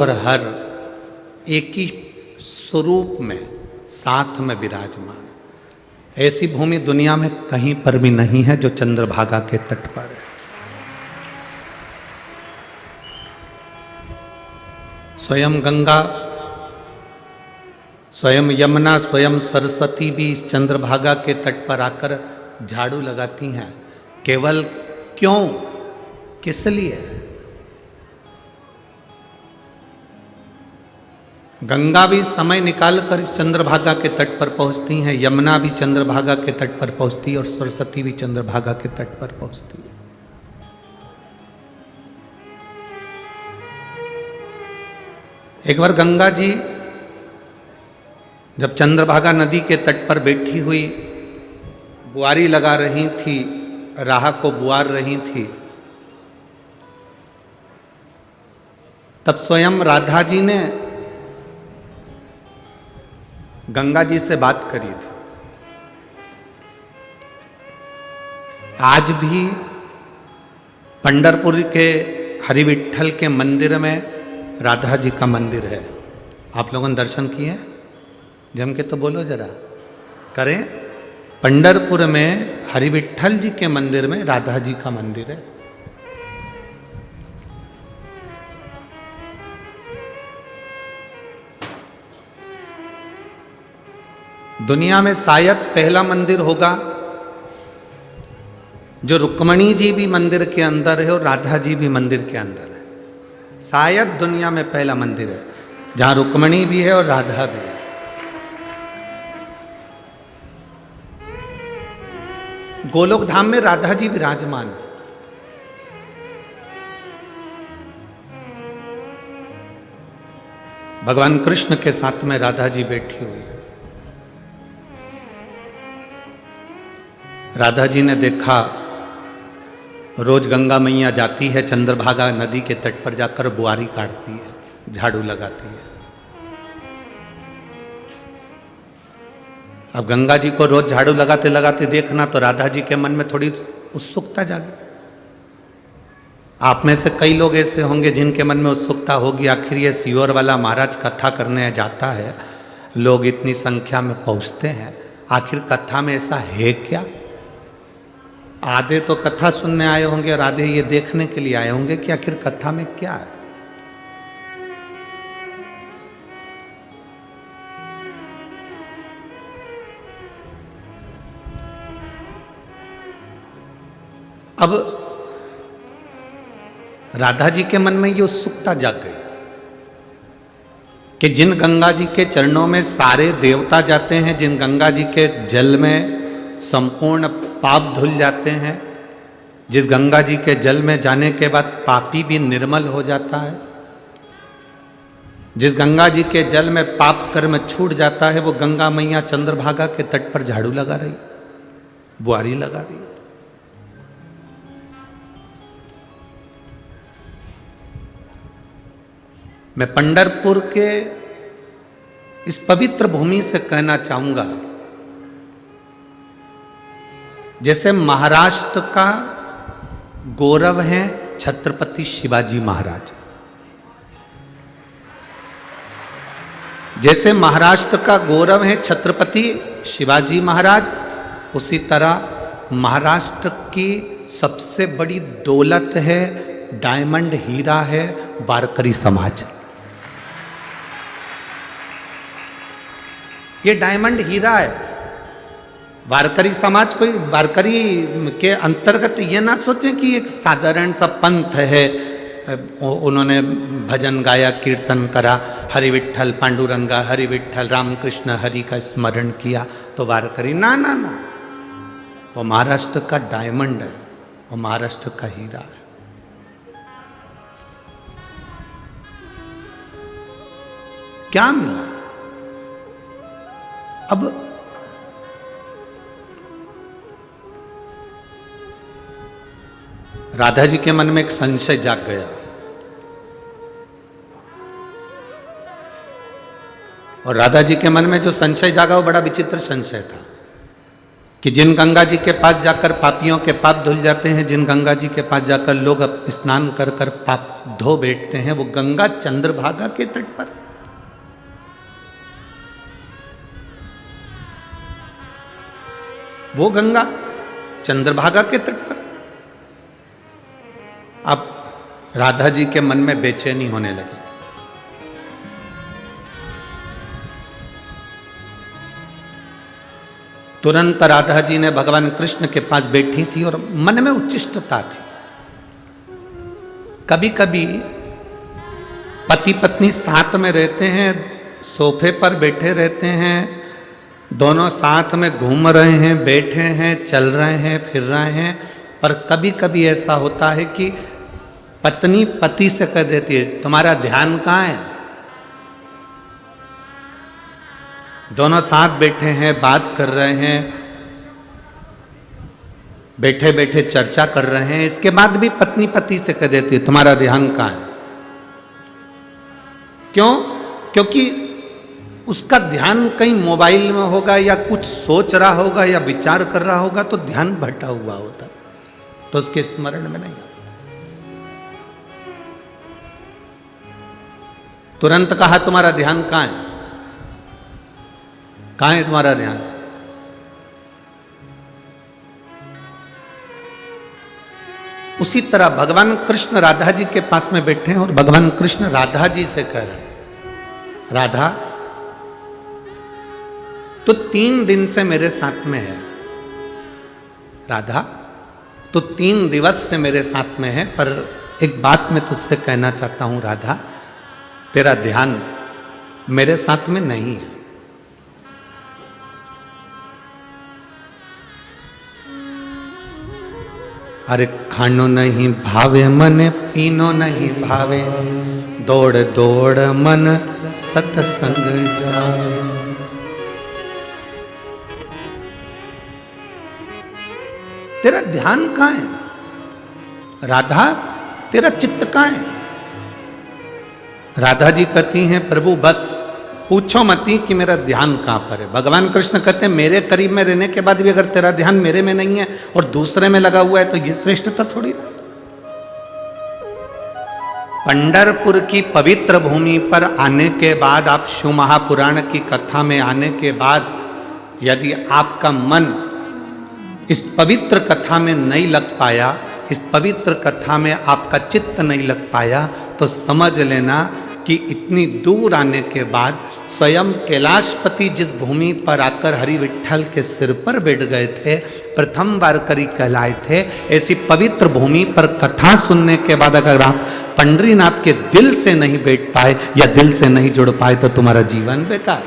और हर एक ही स्वरूप में साथ में विराजमान। ऐसी भूमि दुनिया में कहीं पर भी नहीं है जो चंद्रभागा के तट पर है। स्वयं गंगा, स्वयं यमुना, स्वयं सरस्वती भी इस चंद्रभागा के तट पर आकर झाड़ू लगाती हैं। केवल क्यों, किस लिए? गंगा भी समय निकालकर इस चंद्रभागा के तट पर पहुंचती हैं, यमुना भी चंद्रभागा के तट पर पहुंचती है और सरस्वती भी चंद्रभागा के तट पर पहुंचती है। एक बार गंगा जी जब चंद्रभागा नदी के तट पर बैठी हुई बुआरी लगा रही थी, राह को बुआर रही थी, तब स्वयं राधा जी ने गंगा जी से बात करी थी। आज भी पंढरपुर के हरिविठल के मंदिर में राधा जी का मंदिर है। आप लोगों ने दर्शन किए? जम के तो बोलो जरा, करें। पंढरपुर में हरिविठल जी के मंदिर में राधा जी का मंदिर है। दुनिया में शायद पहला मंदिर होगा जो रुक्मणी जी भी मंदिर के अंदर है और राधा जी भी मंदिर के अंदर है। शायद दुनिया में पहला मंदिर है जहां रुक्मणी भी है और राधा भी है। गोलोक धाम में राधा जी विराजमान है। भगवान कृष्ण के साथ में राधा जी बैठी हुई है। राधा जी ने देखा रोज गंगा मैया जाती है चंद्रभागा नदी के तट पर जाकर बुआरी काटती है, झाड़ू लगाती है। अब गंगा जी को रोज झाड़ू लगाते लगाते देखना तो राधा जी के मन में थोड़ी उत्सुकता जागी। आप में से कई लोग ऐसे होंगे जिनके मन में उत्सुकता होगी, आखिर ये सीहोर वाला महाराज कथा करने जाता है, लोग इतनी संख्या में पहुंचते हैं, आखिर कथा में ऐसा है क्या? आधे तो कथा सुनने आए होंगे और आधे ये देखने के लिए आए होंगे कि आखिर कथा में क्या है। अब राधा जी के मन में ये उत्सुकता जाग गई कि जिन गंगा जी के चरणों में सारे देवता जाते हैं, जिन गंगा जी के जल में संपूर्ण पाप धुल जाते हैं, जिस गंगा जी के जल में जाने के बाद पापी भी निर्मल हो जाता है, जिस गंगा जी के जल में पाप कर्म छूट जाता है, वो गंगा मैया चंद्रभागा के तट पर झाड़ू लगा रही, बुआरी लगा रही। मैं पंढरपुर के इस पवित्र भूमि से कहना चाहूंगा, जैसे महाराष्ट्र का गौरव है छत्रपति शिवाजी महाराज, जैसे महाराष्ट्र का गौरव है छत्रपति शिवाजी महाराज, उसी तरह महाराष्ट्र की सबसे बड़ी दौलत है, डायमंड हीरा है वारकरी समाज। ये डायमंड हीरा है। वारकरी समाज कोई, वारकरी के अंतर्गत ये ना सोचें कि एक साधारण सा पंथ है, उन्होंने भजन गाया, कीर्तन करा, हरि विठ्ठल पांडुरंगा, हरि विठ्ठल रामकृष्ण हरि का स्मरण किया तो वारकरी। ना ना ना, वो महाराष्ट्र का डायमंड है, वो महाराष्ट्र का हीरा है। क्या मिला? अब राधा जी के मन में एक संशय जाग गया और राधा जी के मन में जो संशय जागा वो बड़ा विचित्र संशय था। कि जिन गंगा जी के पास जाकर पापियों के पाप धुल जाते हैं, जिन गंगा जी के पास जाकर लोग अब स्नान कर कर पाप धो बैठते हैं, वो गंगा चंद्रभागा के तट पर। वो गंगा चंद्रभागा के तट पर। अब राधा जी के मन में बेचैनी होने लगी। तुरंत राधा जी ने भगवान कृष्ण के पास बैठी थी और मन में उच्चिष्टता थी। कभी कभी पति पत्नी साथ में रहते हैं, सोफे पर बैठे रहते हैं, दोनों साथ में घूम रहे हैं, बैठे हैं, चल रहे हैं, फिर रहे हैं, पर कभी कभी ऐसा होता है कि पत्नी पति से कह देती है, तुम्हारा ध्यान कहाँ है? दोनों साथ बैठे हैं, बात कर रहे हैं, बैठे बैठे चर्चा कर रहे हैं, इसके बाद भी पत्नी पति से कह देती है, तुम्हारा ध्यान कहाँ है? क्यों? क्योंकि उसका ध्यान कहीं मोबाइल में होगा या कुछ सोच रहा होगा या विचार कर रहा होगा, तो ध्यान भटका हुआ होता, तो उसके स्मरण में नहीं। तुरंत कहा, तुम्हारा ध्यान कहाँ है? कहाँ है तुम्हारा ध्यान? उसी तरह भगवान कृष्ण राधा जी के पास में बैठे हैं और भगवान कृष्ण राधा जी से कह रहे हैं, राधा तो 3 दिन से मेरे साथ में है, राधा तो 3 दिवस से मेरे साथ में है, पर एक बात मैं तुझसे कहना चाहता हूं राधा, तेरा ध्यान मेरे साथ में नहीं है। अरे खानो नहीं भावे मन, पीनो नहीं भावे, दौड़ दौड़ मन सत्संग जावे। तेरा ध्यान कहाँ है राधा? तेरा चित्त कहाँ है? राधा जी कहती हैं, प्रभु बस पूछो मती कि मेरा ध्यान कहाँ पर है। भगवान कृष्ण कहते हैं, मेरे करीब में रहने के बाद भी अगर तेरा ध्यान मेरे में नहीं है और दूसरे में लगा हुआ है, तो ये श्रेष्ठता थोड़ी ना। पंढरपुर की पवित्र भूमि पर आने के बाद, आप शिव महापुराण की कथा में आने के बाद, यदि आपका मन इस पवित्र कथा में नहीं लग पाया, इस पवित्र कथा में आपका चित्त नहीं लग पाया, तो समझ लेना कि इतनी दूर आने के बाद स्वयं कैलाशपति जिस भूमि पर आकर हरि विठ्ठल के सिर पर बैठ गए थे, प्रथम वारकरी कहलाए थे, ऐसी पवित्र भूमि पर कथा सुनने के बाद अगर आप पंढरीनाथ के दिल से नहीं बैठ पाए या दिल से नहीं जुड़ पाए, तो तुम्हारा जीवन बेकार।